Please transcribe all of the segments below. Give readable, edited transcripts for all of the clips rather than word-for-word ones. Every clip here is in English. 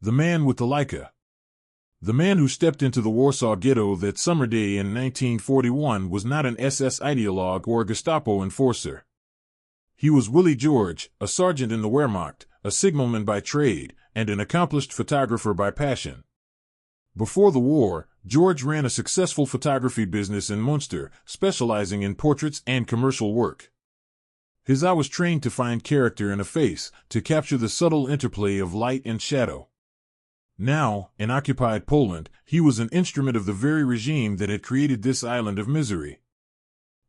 The Man with the Leica. The man who stepped into the Warsaw Ghetto that summer day in 1941 was not an SS ideologue or a Gestapo enforcer. He was Willy Georg, a sergeant in the Wehrmacht, a signalman by trade, and an accomplished photographer by passion. Before the war, George ran a successful photography business in Munster, specializing in portraits and commercial work. His eye was trained to find character in a face, to capture the subtle interplay of light and shadow. Now, in occupied Poland, he was an instrument of the very regime that had created this island of misery.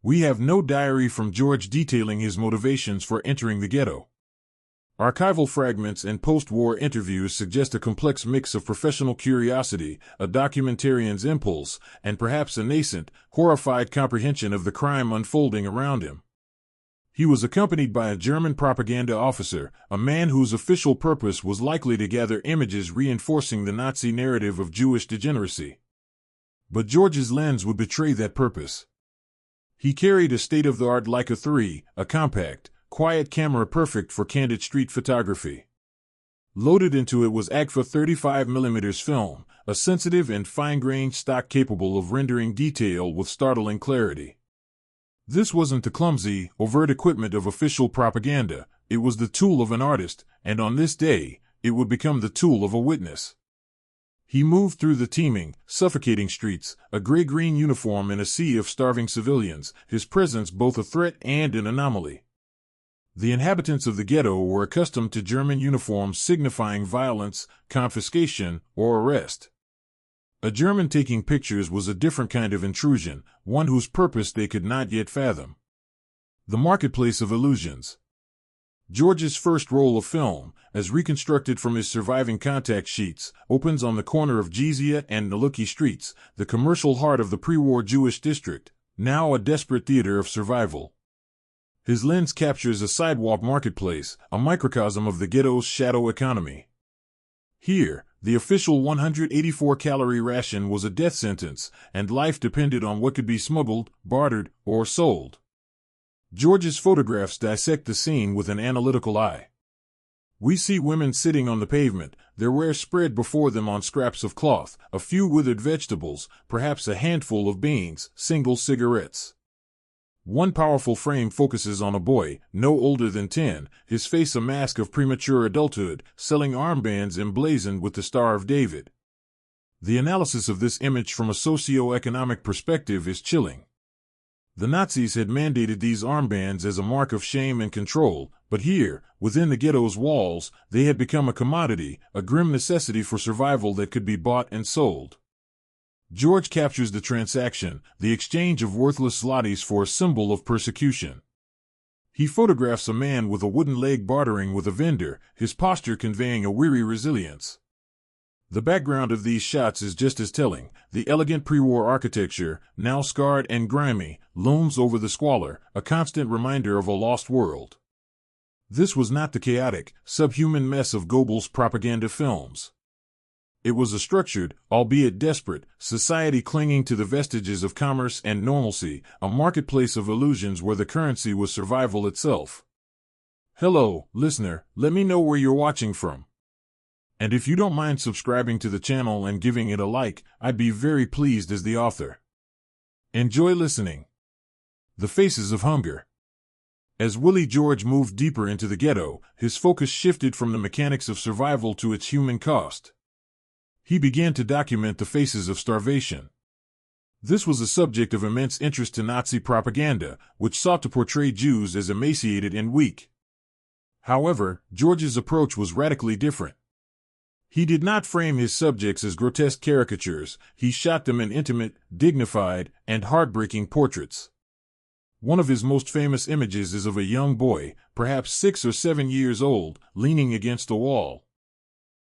We have no diary from George detailing his motivations for entering the ghetto. Archival fragments and post-war interviews suggest a complex mix of professional curiosity, a documentarian's impulse, and perhaps a nascent, horrified comprehension of the crime unfolding around him. He was accompanied by a German propaganda officer, a man whose official purpose was likely to gather images reinforcing the Nazi narrative of Jewish degeneracy. But George's lens would betray that purpose. He carried a state-of-the-art Leica 3, a compact, quiet camera perfect for candid street photography. Loaded into it was Agfa 35mm film, a sensitive and fine-grained stock capable of rendering detail with startling clarity. This wasn't the clumsy, overt equipment of official propaganda, it was the tool of an artist, and on this day, it would become the tool of a witness. He moved through the teeming, suffocating streets, a gray-green uniform in a sea of starving civilians, his presence both a threat and an anomaly. The inhabitants of the ghetto were accustomed to German uniforms signifying violence, confiscation, or arrest. A German taking pictures was a different kind of intrusion, one whose purpose they could not yet fathom. The marketplace of illusions. George's first roll of film, as reconstructed from his surviving contact sheets, opens on the corner of Jizia and Naluki streets, the commercial heart of the pre-war Jewish district, now a desperate theater of survival. His lens captures a sidewalk marketplace, a microcosm of the ghetto's shadow economy. Here, the official 184-calorie ration was a death sentence, and life depended on what could be smuggled, bartered, or sold. George's photographs dissect the scene with an analytical eye. We see women sitting on the pavement, their wares spread before them on scraps of cloth, a few withered vegetables, perhaps a handful of beans, single cigarettes. One powerful frame focuses on a boy, no older than 10, his face a mask of premature adulthood, selling armbands emblazoned with the Star of David. The analysis of this image from a socio-economic perspective is chilling. The Nazis had mandated these armbands as a mark of shame and control, but here, within the ghetto's walls, they had become a commodity, a grim necessity for survival that could be bought and sold. George captures the transaction, the exchange of worthless zlotys for a symbol of persecution. He photographs a man with a wooden leg bartering with a vendor, his posture conveying a weary resilience. The background of these shots is just as telling. The elegant pre-war architecture, now scarred and grimy, looms over the squalor, a constant reminder of a lost world. This was not the chaotic, subhuman mess of Goebbels' propaganda films. It was a structured, albeit desperate, society clinging to the vestiges of commerce and normalcy, a marketplace of illusions where the currency was survival itself. Hello, listener, let me know where you're watching from. And if you don't mind subscribing to the channel and giving it a like, I'd be very pleased as the author. Enjoy listening. The Faces of Hunger. As Willy Georg moved deeper into the ghetto, his focus shifted from the mechanics of survival to its human cost. He began to document the faces of starvation. This was a subject of immense interest to Nazi propaganda, which sought to portray Jews as emaciated and weak. However, George's approach was radically different. He did not frame his subjects as grotesque caricatures, he shot them in intimate, dignified, and heartbreaking portraits. One of his most famous images is of a young boy, perhaps 6 or 7 years old, leaning against a wall.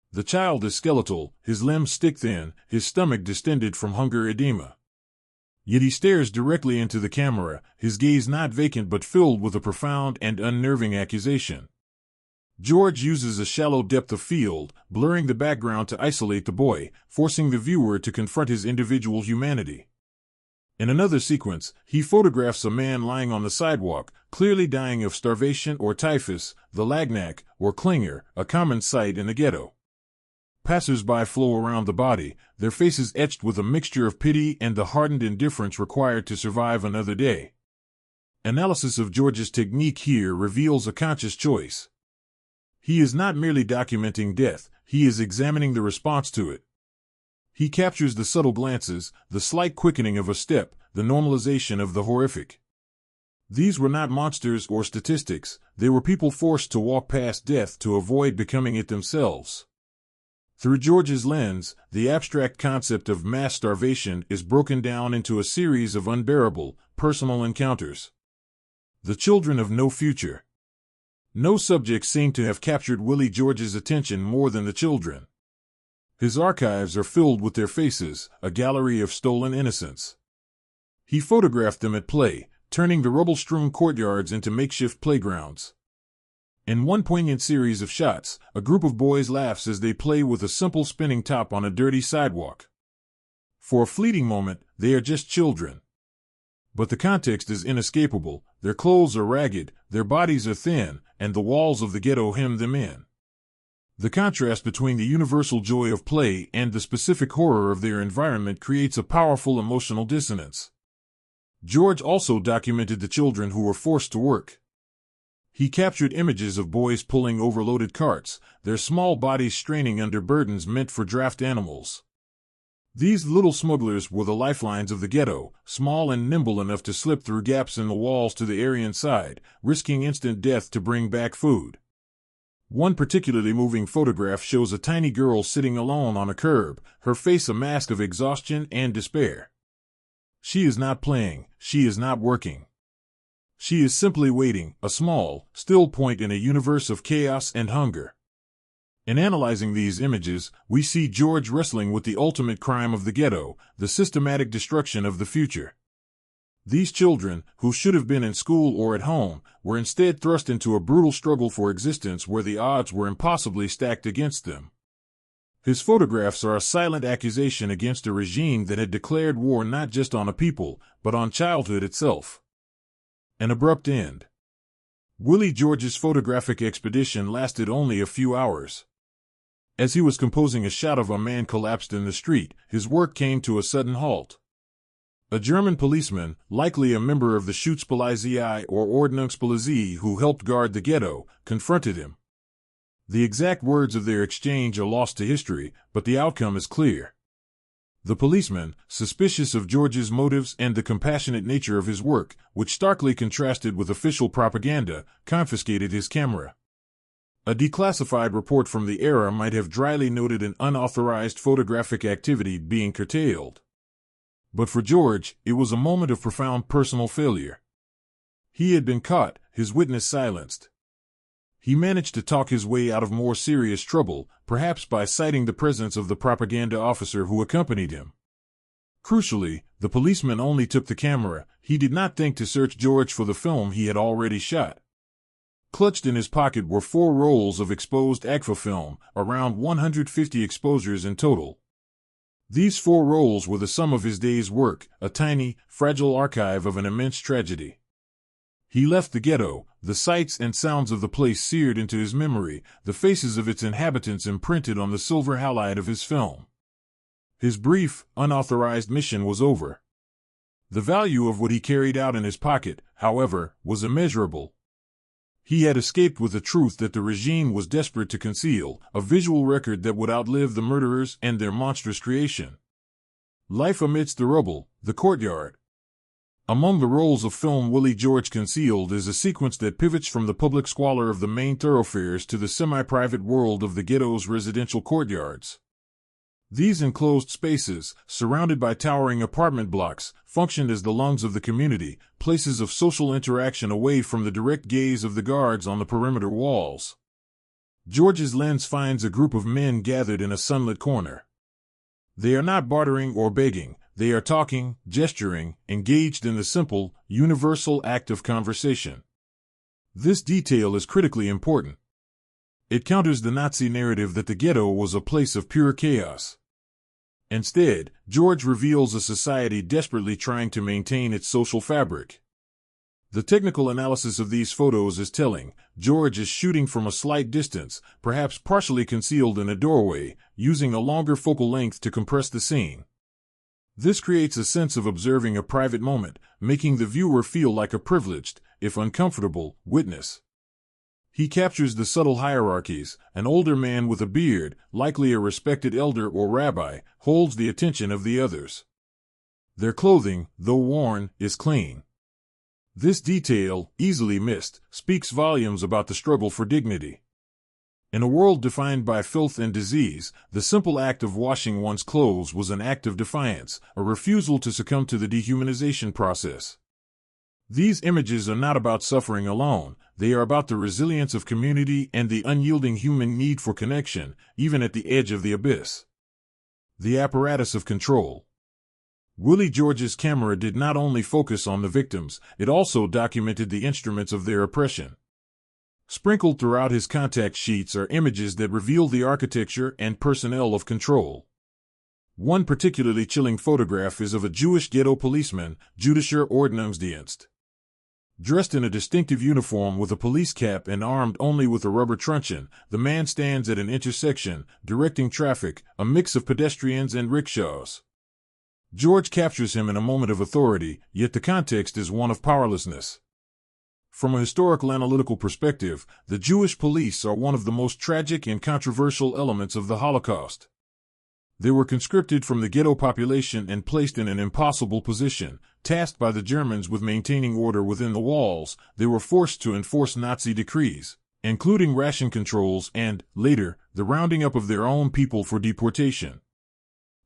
The child is skeletal, his limbs stick-thin, his stomach distended from hunger edema. Yet he stares directly into the camera, his gaze not vacant but filled with a profound and unnerving accusation. George uses a shallow depth of field, blurring the background to isolate the boy, forcing the viewer to confront his individual humanity. In another sequence, he photographs a man lying on the sidewalk, clearly dying of starvation or typhus, the lagnac, or clinger, a common sight in the ghetto. Passers-by flow around the body, their faces etched with a mixture of pity and the hardened indifference required to survive another day. Analysis of George's technique here reveals a conscious choice. He is not merely documenting death, he is examining the response to it. He captures the subtle glances, the slight quickening of a step, the normalization of the horrific. These were not monsters or statistics, they were people forced to walk past death to avoid becoming it themselves. Through George's lens, the abstract concept of mass starvation is broken down into a series of unbearable, personal encounters. The children of no future. No subjects seem to have captured Willy Georg's attention more than the children. His archives are filled with their faces, a gallery of stolen innocence. He photographed them at play, turning the rubble-strewn courtyards into makeshift playgrounds. In one poignant series of shots, a group of boys laughs as they play with a simple spinning top on a dirty sidewalk. For a fleeting moment, they are just children. But the context is inescapable. Their clothes are ragged, their bodies are thin, and the walls of the ghetto hem them in. The contrast between the universal joy of play and the specific horror of their environment creates a powerful emotional dissonance. George also documented the children who were forced to work. He captured images of boys pulling overloaded carts, their small bodies straining under burdens meant for draft animals. These little smugglers were the lifelines of the ghetto, small and nimble enough to slip through gaps in the walls to the area inside, risking instant death to bring back food. One particularly moving photograph shows a tiny girl sitting alone on a curb, her face a mask of exhaustion and despair. She is not playing, she is not working. She is simply waiting, a small, still point in a universe of chaos and hunger. In analyzing these images, we see George wrestling with the ultimate crime of the ghetto, the systematic destruction of the future. These children, who should have been in school or at home, were instead thrust into a brutal struggle for existence where the odds were impossibly stacked against them. His photographs are a silent accusation against a regime that had declared war not just on a people, but on childhood itself. An abrupt end. Willy Georg's photographic expedition lasted only a few hours. As he was composing a shot of a man collapsed in the street, his work came to a sudden halt. A German policeman, likely a member of the Schutzpolizei or Ordnungspolizei who helped guard the ghetto, confronted him. The exact words of their exchange are lost to history, but the outcome is clear. The policeman, suspicious of George's motives and the compassionate nature of his work, which starkly contrasted with official propaganda, confiscated his camera. A declassified report from the era might have dryly noted an unauthorized photographic activity being curtailed. But for George, it was a moment of profound personal failure. He had been caught, his witness silenced. He managed to talk his way out of more serious trouble, perhaps by citing the presence of the propaganda officer who accompanied him. Crucially, the policeman only took the camera. He did not think to search George for the film he had already shot. Clutched in his pocket were 4 rolls of exposed Agfa film, around 150 exposures in total. These 4 rolls were the sum of his day's work, a tiny, fragile archive of an immense tragedy. He left the ghetto, the sights and sounds of the place seared into his memory, the faces of its inhabitants imprinted on the silver halide of his film. His brief, unauthorized mission was over. The value of what he carried out in his pocket, however, was immeasurable. He had escaped with a truth that the regime was desperate to conceal, a visual record that would outlive the murderers and their monstrous creation. Life amidst the rubble, the courtyard. Among the rolls of film Willy Georg concealed is a sequence that pivots from the public squalor of the main thoroughfares to the semi-private world of the ghetto's residential courtyards. These enclosed spaces, surrounded by towering apartment blocks, functioned as the lungs of the community, places of social interaction away from the direct gaze of the guards on the perimeter walls. George's lens finds a group of men gathered in a sunlit corner. They are not bartering or begging. They are talking, gesturing, engaged in the simple, universal act of conversation. This detail is critically important. It counters the Nazi narrative that the ghetto was a place of pure chaos. Instead, George reveals a society desperately trying to maintain its social fabric. The technical analysis of these photos is telling. George is shooting from a slight distance, perhaps partially concealed in a doorway, using a longer focal length to compress the scene. This creates a sense of observing a private moment, making the viewer feel like a privileged, if uncomfortable, witness. He captures the subtle hierarchies. An older man with a beard, likely a respected elder or rabbi, holds the attention of the others. Their clothing, though worn, is clean. This detail, easily missed, speaks volumes about the struggle for dignity. In a world defined by filth and disease, the simple act of washing one's clothes was an act of defiance, a refusal to succumb to the dehumanization process. These images are not about suffering alone, they are about the resilience of community and the unyielding human need for connection, even at the edge of the abyss. The apparatus of control. Willy Georg's camera did not only focus on the victims, it also documented the instruments of their oppression. Sprinkled throughout his contact sheets are images that reveal the architecture and personnel of control. One particularly chilling photograph is of a Jewish ghetto policeman, Jüdischer Ordnungsdienst. Dressed in a distinctive uniform with a police cap and armed only with a rubber truncheon, the man stands at an intersection, directing traffic, a mix of pedestrians and rickshaws. George captures him in a moment of authority, yet the context is one of powerlessness. From a historical analytical perspective, the Jewish police are one of the most tragic and controversial elements of the Holocaust. They were conscripted from the ghetto population and placed in an impossible position. Tasked by the Germans with maintaining order within the walls, they were forced to enforce Nazi decrees, including ration controls and, later, the rounding up of their own people for deportation.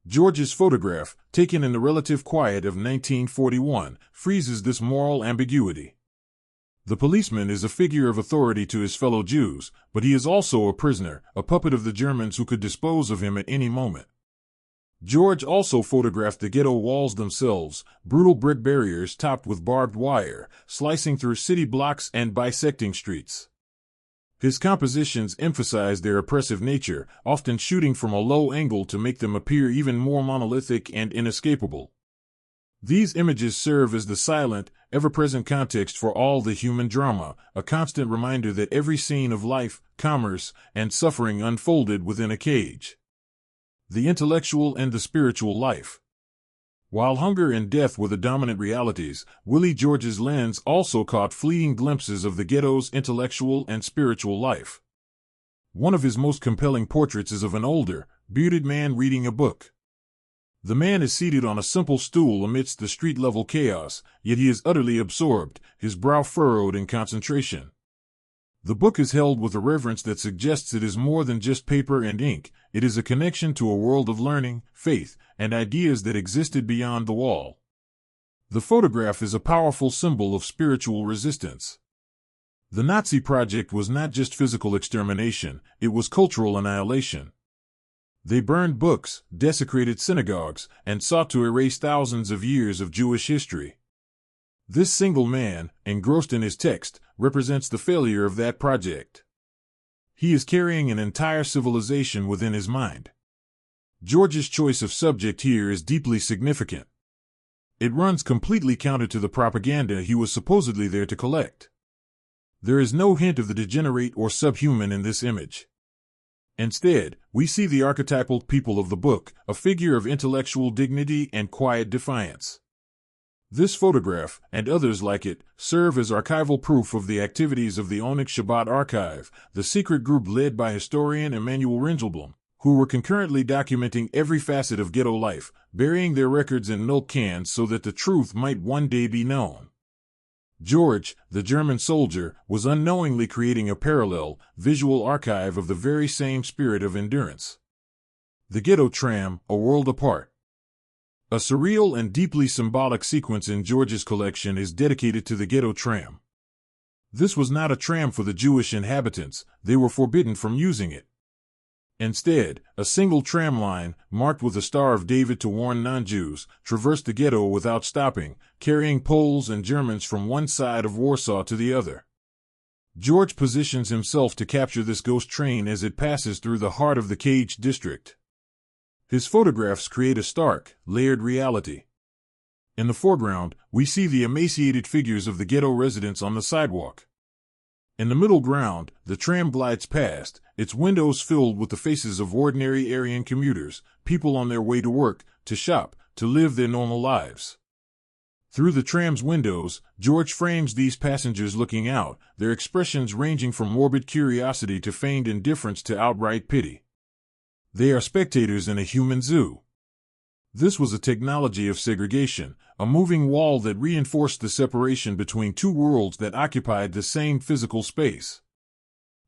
George's photograph, taken in the relative quiet of 1941, freezes this moral ambiguity. The policeman is a figure of authority to his fellow Jews, but he is also a prisoner, a puppet of the Germans who could dispose of him at any moment. George also photographed the ghetto walls themselves, brutal brick barriers topped with barbed wire, slicing through city blocks and bisecting streets. His compositions emphasize their oppressive nature, often shooting from a low angle to make them appear even more monolithic and inescapable. These images serve as the silent, ever-present context for all the human drama, a constant reminder that every scene of life, commerce, and suffering unfolded within a cage. The intellectual and the spiritual life. While hunger and death were the dominant realities, Willy Georg's lens also caught fleeting glimpses of the ghetto's intellectual and spiritual life. One of his most compelling portraits is of an older, bearded man reading a book. The man is seated on a simple stool amidst the street-level chaos, yet he is utterly absorbed, his brow furrowed in concentration. The book is held with a reverence that suggests it is more than just paper and ink. It is a connection to a world of learning, faith, and ideas that existed beyond the wall. The photograph is a powerful symbol of spiritual resistance. The Nazi project was not just physical extermination, it was cultural annihilation. They burned books, desecrated synagogues, and sought to erase thousands of years of Jewish history. This single man, engrossed in his text, represents the failure of that project. He is carrying an entire civilization within his mind. George's choice of subject here is deeply significant. It runs completely counter to the propaganda he was supposedly there to collect. There is no hint of the degenerate or subhuman in this image. Instead, we see the archetypal people of the book, a figure of intellectual dignity and quiet defiance. This photograph, and others like it, serve as archival proof of the activities of the Onyx Shabbat Archive, the secret group led by historian Emanuel Ringelblum, who were concurrently documenting every facet of ghetto life, burying their records in milk cans so that the truth might one day be known. George, the German soldier, was unknowingly creating a parallel, visual archive of the very same spirit of endurance. The Ghetto Tram, A World Apart. A surreal and deeply symbolic sequence in George's collection is dedicated to the ghetto tram. This was not a tram for the Jewish inhabitants, they were forbidden from using it. Instead, a single tram line, marked with the Star of David to warn non-Jews, traversed the ghetto without stopping, carrying Poles and Germans from one side of Warsaw to the other. George positions himself to capture this ghost train as it passes through the heart of the caged district. His photographs create a stark, layered reality. In the foreground, we see the emaciated figures of the ghetto residents on the sidewalk. In the middle ground, the tram glides past, its windows filled with the faces of ordinary Aryan commuters, people on their way to work, to shop, to live their normal lives. Through the tram's windows, George frames these passengers looking out, their expressions ranging from morbid curiosity to feigned indifference to outright pity. They are spectators in a human zoo. This was a technology of segregation, a moving wall that reinforced the separation between two worlds that occupied the same physical space.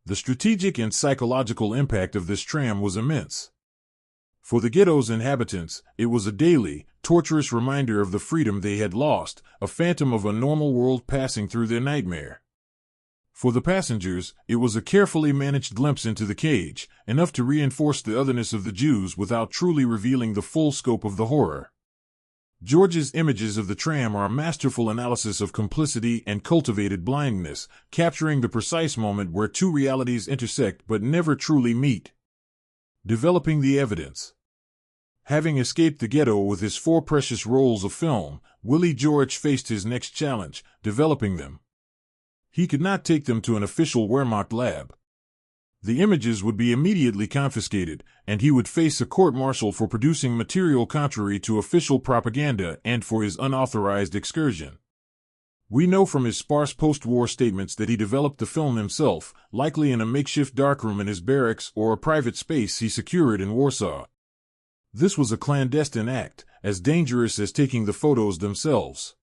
The strategic and psychological impact of this tram was immense. For the ghetto's inhabitants, it was a daily, torturous reminder of the freedom they had lost, a phantom of a normal world passing through their nightmare. For the passengers, it was a carefully managed glimpse into the cage, enough to reinforce the otherness of the Jews without truly revealing the full scope of the horror. George's images of the tram are a masterful analysis of complicity and cultivated blindness, capturing the precise moment where two realities intersect but never truly meet. Developing the evidence. Having escaped the ghetto with his 4 precious rolls of film, Willy Georg faced his next challenge, developing them. He could not take them to an official Wehrmacht lab. The images would be immediately confiscated, and he would face a court-martial for producing material contrary to official propaganda and for his unauthorized excursion. We know from his sparse post-war statements that he developed the film himself, likely in a makeshift darkroom in his barracks or a private space he secured in Warsaw. This was a clandestine act, as dangerous as taking the photos themselves.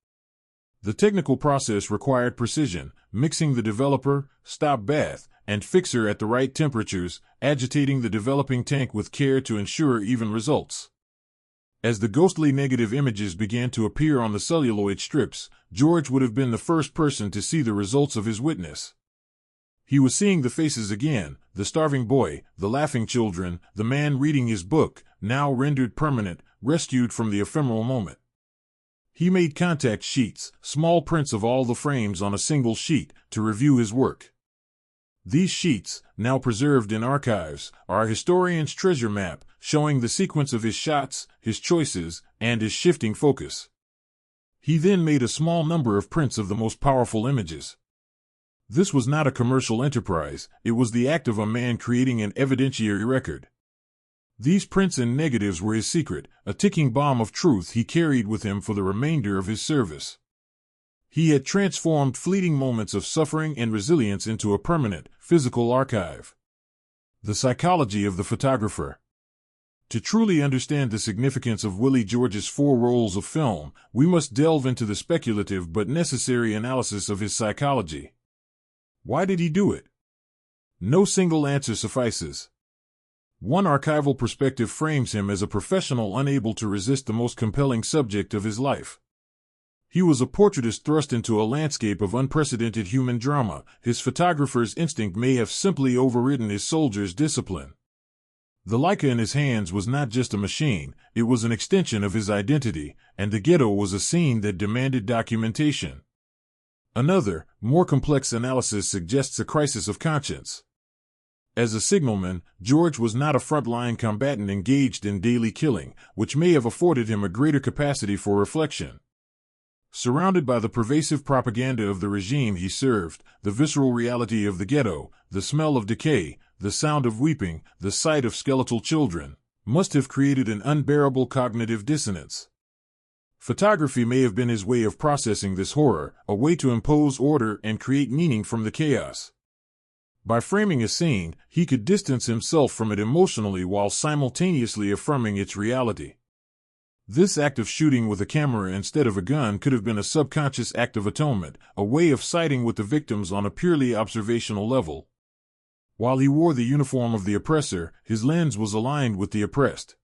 The technical process required precision, mixing the developer, stop bath, and fixer at the right temperatures, agitating the developing tank with care to ensure even results. As the ghostly negative images began to appear on the celluloid strips, George would have been the first person to see the results of his witness. He was seeing the faces again, the starving boy, the laughing children, the man reading his book, now rendered permanent, rescued from the ephemeral moment. He made contact sheets, small prints of all the frames on a single sheet, to review his work. These sheets, now preserved in archives, are a historian's treasure map, showing the sequence of his shots, his choices, and his shifting focus. He then made a small number of prints of the most powerful images. This was not a commercial enterprise, it was the act of a man creating an evidentiary record. These prints and negatives were his secret, a ticking bomb of truth he carried with him for the remainder of his service. He had transformed fleeting moments of suffering and resilience into a permanent, physical archive. The psychology of the photographer. To truly understand the significance of Willy Georg's 4 rolls of film, we must delve into the speculative but necessary analysis of his psychology. Why did he do it? No single answer suffices. One archival perspective frames him as a professional unable to resist the most compelling subject of his life. He was a portraitist thrust into a landscape of unprecedented human drama. His photographer's instinct may have simply overridden his soldier's discipline. The Leica in his hands was not just a machine, it was an extension of his identity, and the ghetto was a scene that demanded documentation. Another, more complex analysis suggests a crisis of conscience. As a signalman, George was not a front-line combatant engaged in daily killing, which may have afforded him a greater capacity for reflection. Surrounded by the pervasive propaganda of the regime he served, the visceral reality of the ghetto, the smell of decay, the sound of weeping, the sight of skeletal children, must have created an unbearable cognitive dissonance. Photography may have been his way of processing this horror, a way to impose order and create meaning from the chaos. By framing a scene, he could distance himself from it emotionally while simultaneously affirming its reality. This act of shooting with a camera instead of a gun could have been a subconscious act of atonement, a way of siding with the victims on a purely observational level. While he wore the uniform of the oppressor, his lens was aligned with the oppressed.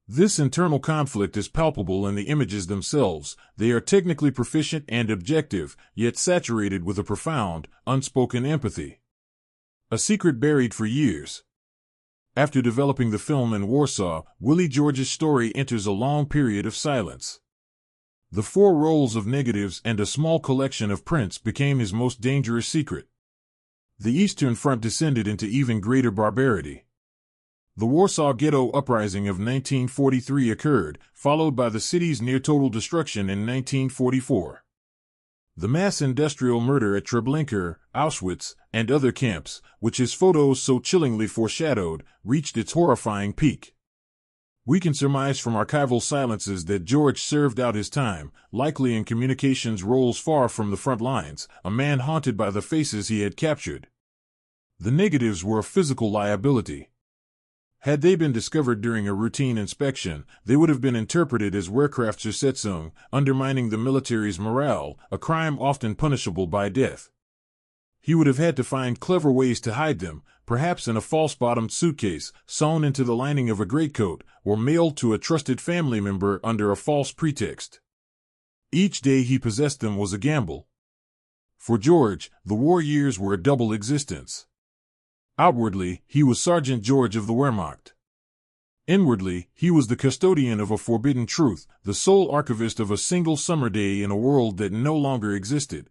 This internal conflict is palpable in the images themselves. They are technically proficient and objective, yet saturated with a profound, unspoken empathy. A secret buried for years. After developing the film in Warsaw, Willy Georg's story enters a long period of silence. The 4 rolls of negatives and a small collection of prints became his most dangerous secret. The Eastern Front descended into even greater barbarity. The Warsaw Ghetto uprising of 1943 occurred, followed by the city's near-total destruction in 1944. The mass industrial murder at Treblinka, Auschwitz, and other camps, which his photos so chillingly foreshadowed, reached its horrifying peak. We can surmise from archival silences that George served out his time, likely in communications roles far from the front lines, a man haunted by the faces he had captured. The negatives were a physical liability. Had they been discovered during a routine inspection, they would have been interpreted as Wehrkraftzersetzung, undermining the military's morale, a crime often punishable by death. He would have had to find clever ways to hide them, perhaps in a false-bottomed suitcase, sewn into the lining of a greatcoat, or mailed to a trusted family member under a false pretext. Each day he possessed them was a gamble. For George, the war years were a double existence. Outwardly, he was Sergeant George of the Wehrmacht. Inwardly, he was the custodian of a forbidden truth, the sole archivist of a single summer day in a world that no longer existed.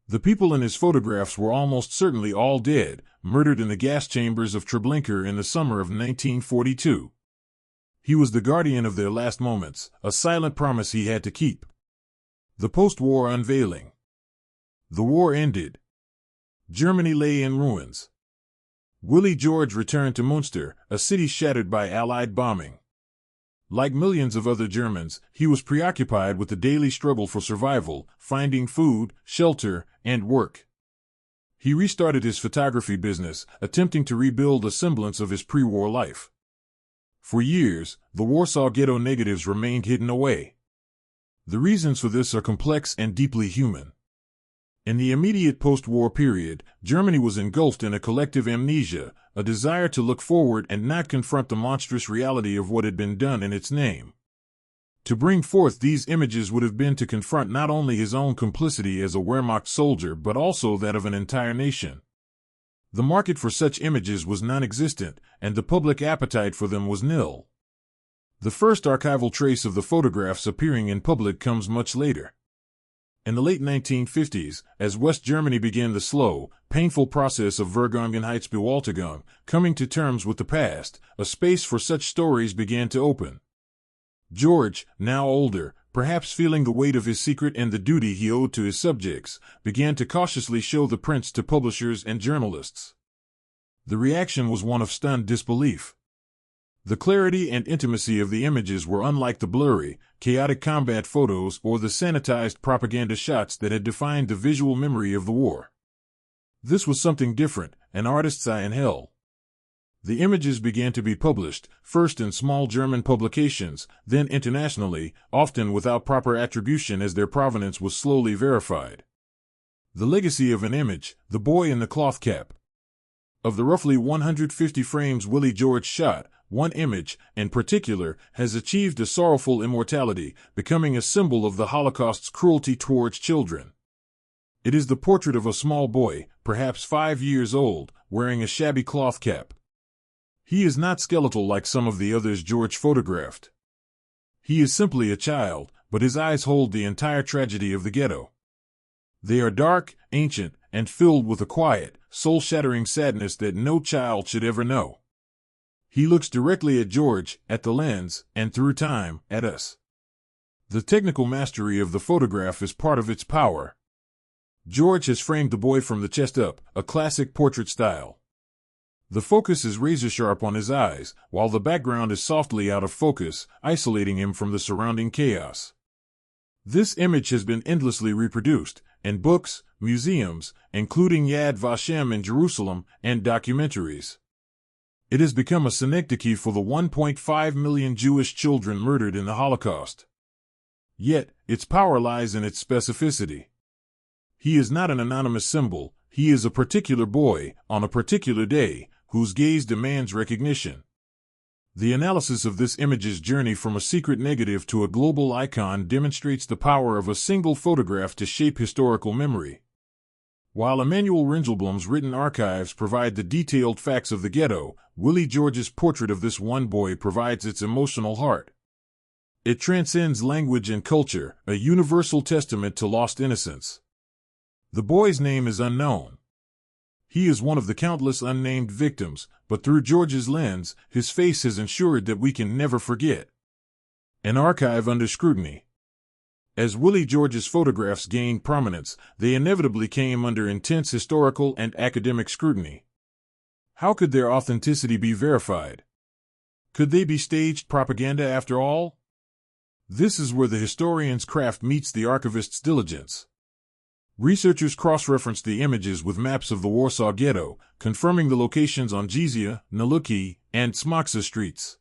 The people in his photographs were almost certainly all dead, murdered in the gas chambers of Treblinka in the summer of 1942. He was the guardian of their last moments, a silent promise he had to keep. The post-war unveiling. The war ended. Germany lay in ruins. Willy Georg returned to Münster, a city shattered by Allied bombing. Like millions of other Germans, he was preoccupied with the daily struggle for survival, finding food, shelter, and work. He restarted his photography business, attempting to rebuild a semblance of his pre-war life. For years, the Warsaw Ghetto negatives remained hidden away. The reasons for this are complex and deeply human. In the immediate post-war period, Germany was engulfed in a collective amnesia, a desire to look forward and not confront the monstrous reality of what had been done in its name. To bring forth these images would have been to confront not only his own complicity as a Wehrmacht soldier but also that of an entire nation. The market for such images was non-existent, and the public appetite for them was nil. The first archival trace of the photographs appearing in public comes much later. In the late 1950s, as West Germany began the slow, painful process of Vergangenheitsbewältigung, coming to terms with the past, a space for such stories began to open. George, now older, perhaps feeling the weight of his secret and the duty he owed to his subjects, began to cautiously show the prints to publishers and journalists. The reaction was one of stunned disbelief. The clarity and intimacy of the images were unlike the blurry, chaotic combat photos or the sanitized propaganda shots that had defined the visual memory of the war. This was something different, an artist's eye in hell. The images began to be published, first in small German publications, then internationally, often without proper attribution as their provenance was slowly verified. The legacy of an image, the boy in the cloth cap. Of the roughly 150 frames Willy Georg shot, one image, in particular, has achieved a sorrowful immortality, becoming a symbol of the Holocaust's cruelty towards children. It is the portrait of a small boy, perhaps 5 years old, wearing a shabby cloth cap. He is not skeletal like some of the others George photographed. He is simply a child, but his eyes hold the entire tragedy of the ghetto. They are dark, ancient, and filled with a quiet, soul-shattering sadness that no child should ever know. He looks directly at George, at the lens, and through time, at us. The technical mastery of the photograph is part of its power. George has framed the boy from the chest up, a classic portrait style. The focus is razor-sharp on his eyes, while the background is softly out of focus, isolating him from the surrounding chaos. This image has been endlessly reproduced, in books, museums, including Yad Vashem in Jerusalem, and documentaries. It has become a synecdoche for the 1.5 million Jewish children murdered in the Holocaust. Yet, its power lies in its specificity. He is not an anonymous symbol, he is a particular boy, on a particular day, whose gaze demands recognition. The analysis of this image's journey from a secret negative to a global icon demonstrates the power of a single photograph to shape historical memory. While Emanuel Ringelblum's written archives provide the detailed facts of the ghetto, Willy Georg's portrait of this one boy provides its emotional heart. It transcends language and culture, a universal testament to lost innocence. The boy's name is unknown. He is one of the countless unnamed victims, but through George's lens, his face has ensured that we can never forget. An archive under scrutiny. As Willy Georg's photographs gained prominence, they inevitably came under intense historical and academic scrutiny. How could their authenticity be verified? Could they be staged propaganda after all? This is where the historian's craft meets the archivist's diligence. Researchers cross-referenced the images with maps of the Warsaw Ghetto, confirming the locations on Gizia, Naluki, and Smoxa streets.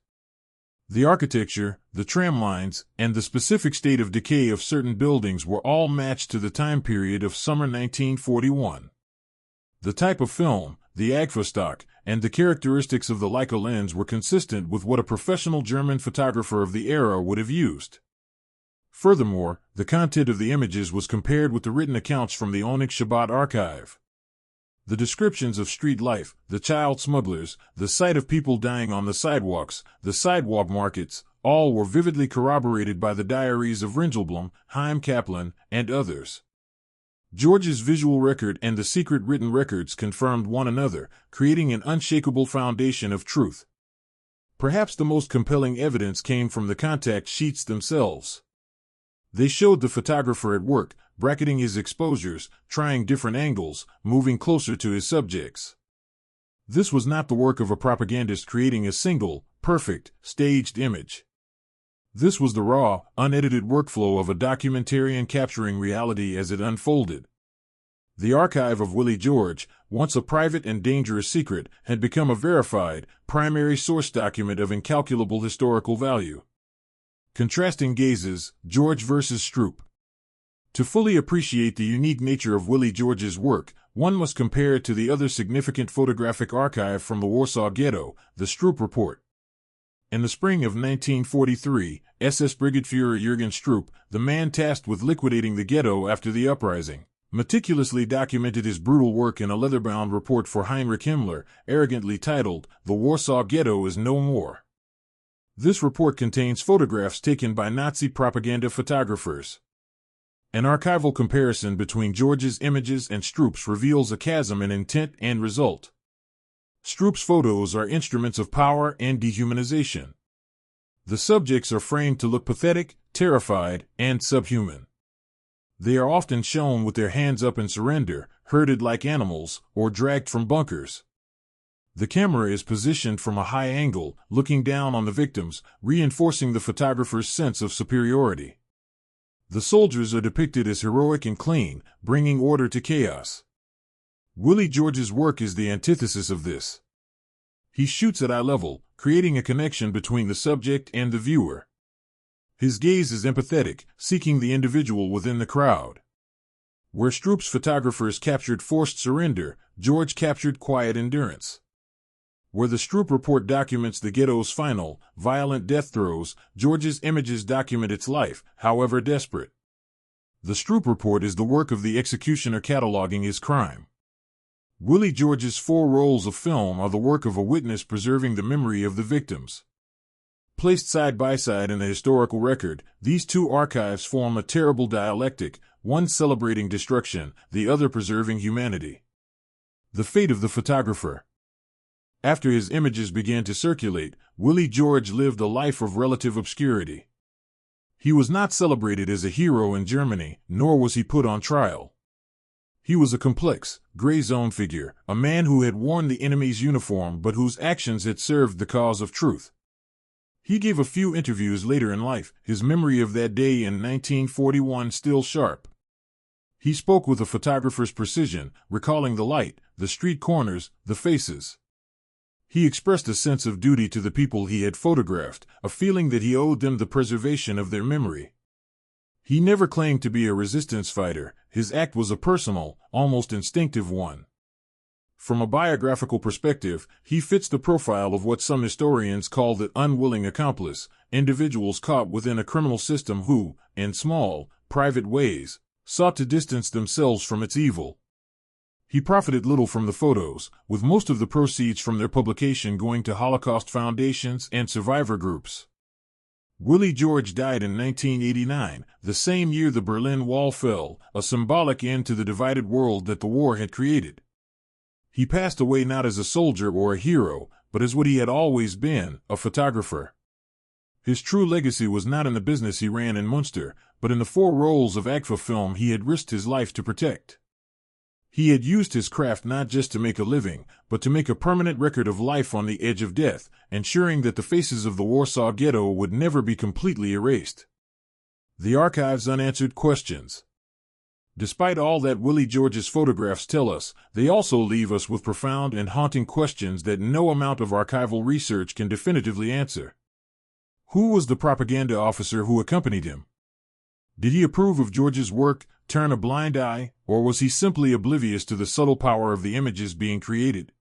The architecture, the tram lines, and the specific state of decay of certain buildings were all matched to the time period of summer 1941. The type of film, the AGFA stock, and the characteristics of the Leica lens were consistent with what a professional German photographer of the era would have used. Furthermore, the content of the images was compared with the written accounts from the Onyx Shabbat archive. The descriptions of street life, the child smugglers, the sight of people dying on the sidewalks, the sidewalk markets, all were vividly corroborated by the diaries of Ringelblum, Chaim Kaplan, and others. George's visual record and the secret written records confirmed one another, creating an unshakable foundation of truth. Perhaps the most compelling evidence came from the contact sheets themselves. They showed the photographer at work, bracketing his exposures, trying different angles, moving closer to his subjects. This was not the work of a propagandist creating a single, perfect, staged image. This was the raw, unedited workflow of a documentarian capturing reality as it unfolded. The archive of Willy Georg, once a private and dangerous secret, had become a verified, primary source document of incalculable historical value. Contrasting gazes, George versus Stroop. To fully appreciate the unique nature of Willy Georg's work, one must compare it to the other significant photographic archive from the Warsaw Ghetto, the Stroop Report. In the spring of 1943, SS Brigadeführer Jürgen Stroop, the man tasked with liquidating the ghetto after the uprising, meticulously documented his brutal work in a leather-bound report for Heinrich Himmler, arrogantly titled, "The Warsaw Ghetto is No More." This report contains photographs taken by Nazi propaganda photographers. An archival comparison between George's images and Stroop's reveals a chasm in intent and result. Stroop's photos are instruments of power and dehumanization. The subjects are framed to look pathetic, terrified, and subhuman. They are often shown with their hands up in surrender, herded like animals, or dragged from bunkers. The camera is positioned from a high angle, looking down on the victims, reinforcing the photographer's sense of superiority. The soldiers are depicted as heroic and clean, bringing order to chaos. Willy Georg's work is the antithesis of this. He shoots at eye level, creating a connection between the subject and the viewer. His gaze is empathetic, seeking the individual within the crowd. Where Stroop's photographers captured forced surrender, George captured quiet endurance. Where the Stroop Report documents the ghetto's final, violent death throes, George's images document its life, however desperate. The Stroop Report is the work of the executioner cataloging his crime. Willy Georg's 4 rolls of film are the work of a witness preserving the memory of the victims. Placed side by side in the historical record, these two archives form a terrible dialectic, one celebrating destruction, the other preserving humanity. The fate of the photographer. After his images began to circulate, Willy Georg lived a life of relative obscurity. He was not celebrated as a hero in Germany, nor was he put on trial. He was a complex, gray-zone figure, a man who had worn the enemy's uniform but whose actions had served the cause of truth. He gave a few interviews later in life, his memory of that day in 1941 still sharp. He spoke with a photographer's precision, recalling the light, the street corners, the faces. He expressed a sense of duty to the people he had photographed, a feeling that he owed them the preservation of their memory. He never claimed to be a resistance fighter, his act was a personal, almost instinctive one. From a biographical perspective, he fits the profile of what some historians call the unwilling accomplice, individuals caught within a criminal system who, in small, private ways, sought to distance themselves from its evil. He profited little from the photos, with most of the proceeds from their publication going to Holocaust foundations and survivor groups. Willy Georg died in 1989, the same year the Berlin Wall fell, a symbolic end to the divided world that the war had created. He passed away not as a soldier or a hero, but as what he had always been, a photographer. His true legacy was not in the business he ran in Munster, but in the 4 rolls of Agfa film he had risked his life to protect. He had used his craft not just to make a living, but to make a permanent record of life on the edge of death, ensuring that the faces of the Warsaw Ghetto would never be completely erased. The archive's unanswered questions. Despite all that Willy Georg's photographs tell us, they also leave us with profound and haunting questions that no amount of archival research can definitively answer. Who was the propaganda officer who accompanied him? Did he approve of Georg's work, turn a blind eye, or was he simply oblivious to the subtle power of the images being created?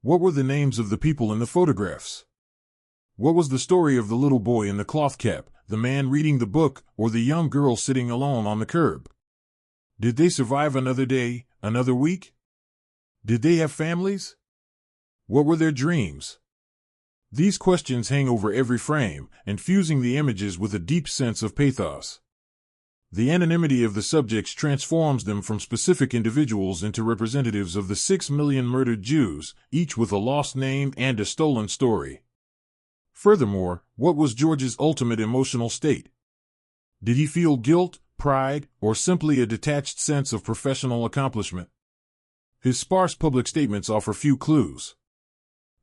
What were the names of the people in the photographs? What was the story of the little boy in the cloth cap, the man reading the book, or the young girl sitting alone on the curb? Did they survive another day, another week? Did they have families? What were their dreams? These questions hang over every frame, infusing the images with a deep sense of pathos. The anonymity of the subjects transforms them from specific individuals into representatives of the 6 million murdered Jews, each with a lost name and a stolen story. Furthermore, what was Georg's ultimate emotional state? Did he feel guilt, pride, or simply a detached sense of professional accomplishment? His sparse public statements offer few clues.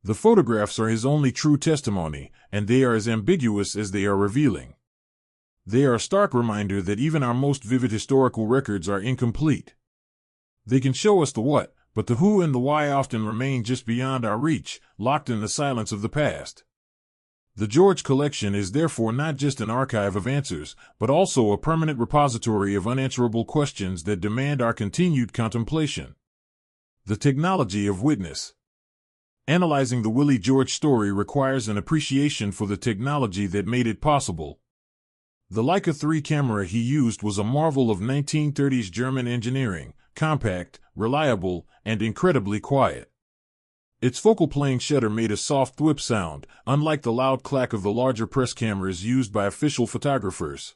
The photographs are his only true testimony, and they are as ambiguous as they are revealing. They are a stark reminder that even our most vivid historical records are incomplete. They can show us the what, but the who and the why often remain just beyond our reach, locked in the silence of the past. The Georg collection is therefore not just an archive of answers, but also a permanent repository of unanswerable questions that demand our continued contemplation. The technology of witness. Analyzing the Willy Georg story requires an appreciation for the technology that made it possible. The Leica 3 camera he used was a marvel of 1930s German engineering, compact, reliable, and incredibly quiet. Its focal plane shutter made a soft thwip sound, unlike the loud clack of the larger press cameras used by official photographers.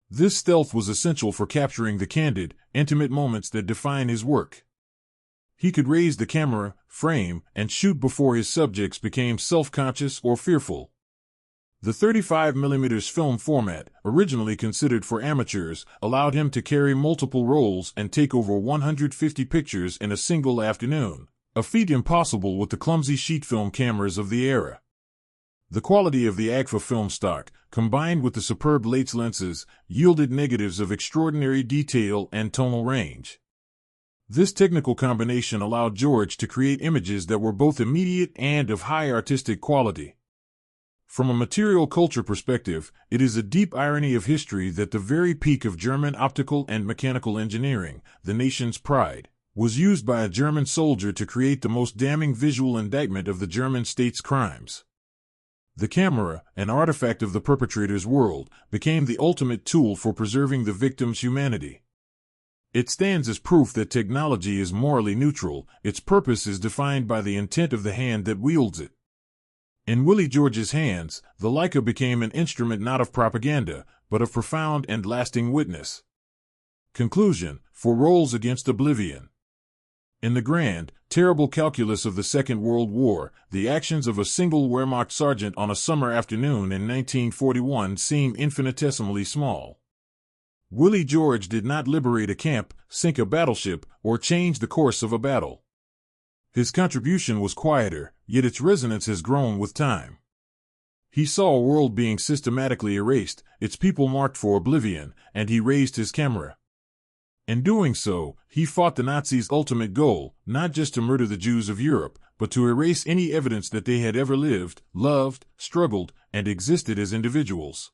This stealth was essential for capturing the candid, intimate moments that define his work. He could raise the camera, frame, and shoot before his subjects became self-conscious or fearful. The 35mm film format, originally considered for amateurs, allowed him to carry multiple rolls and take over 150 pictures in a single afternoon, a feat impossible with the clumsy sheet film cameras of the era. The quality of the Agfa film stock, combined with the superb Leica lenses, yielded negatives of extraordinary detail and tonal range. This technical combination allowed Georg to create images that were both immediate and of high artistic quality. From a material culture perspective, it is a deep irony of history that the very peak of German optical and mechanical engineering, the nation's pride, was used by a German soldier to create the most damning visual indictment of the German state's crimes. The camera, an artifact of the perpetrator's world, became the ultimate tool for preserving the victim's humanity. It stands as proof that technology is morally neutral, its purpose is defined by the intent of the hand that wields it. In Willy Georg's hands, the Leica became an instrument not of propaganda, but of profound and lasting witness. Conclusion: 4 rolls against oblivion. In the grand, terrible calculus of the Second World War, the actions of a single Wehrmacht sergeant on a summer afternoon in 1941 seem infinitesimally small. Willy Georg did not liberate a camp, sink a battleship, or change the course of a battle. His contribution was quieter, yet its resonance has grown with time. He saw a world being systematically erased, its people marked for oblivion, and he raised his camera. In doing so, he fought the Nazis' ultimate goal, not just to murder the Jews of Europe, but to erase any evidence that they had ever lived, loved, struggled, and existed as individuals.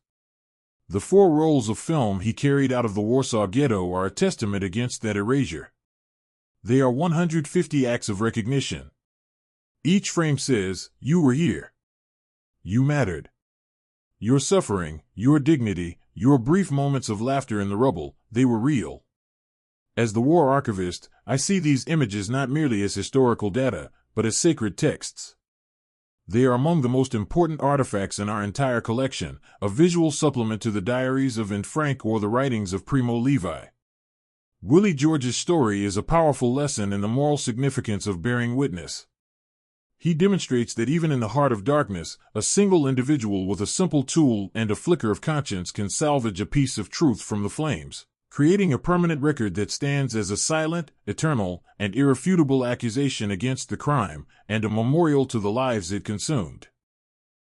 The 4 rolls of film he carried out of the Warsaw Ghetto are a testament against that erasure. They are 150 acts of recognition. Each frame says, "You were here. You mattered. Your suffering, your dignity, your brief moments of laughter in the rubble, they were real." As the war archivist, I see these images not merely as historical data, but as sacred texts. They are among the most important artifacts in our entire collection, a visual supplement to the diaries of Anne Frank or the writings of Primo Levi. Willy Georg's story is a powerful lesson in the moral significance of bearing witness. He demonstrates that even in the heart of darkness, a single individual with a simple tool and a flicker of conscience can salvage a piece of truth from the flames, creating a permanent record that stands as a silent, eternal, and irrefutable accusation against the crime, and a memorial to the lives it consumed.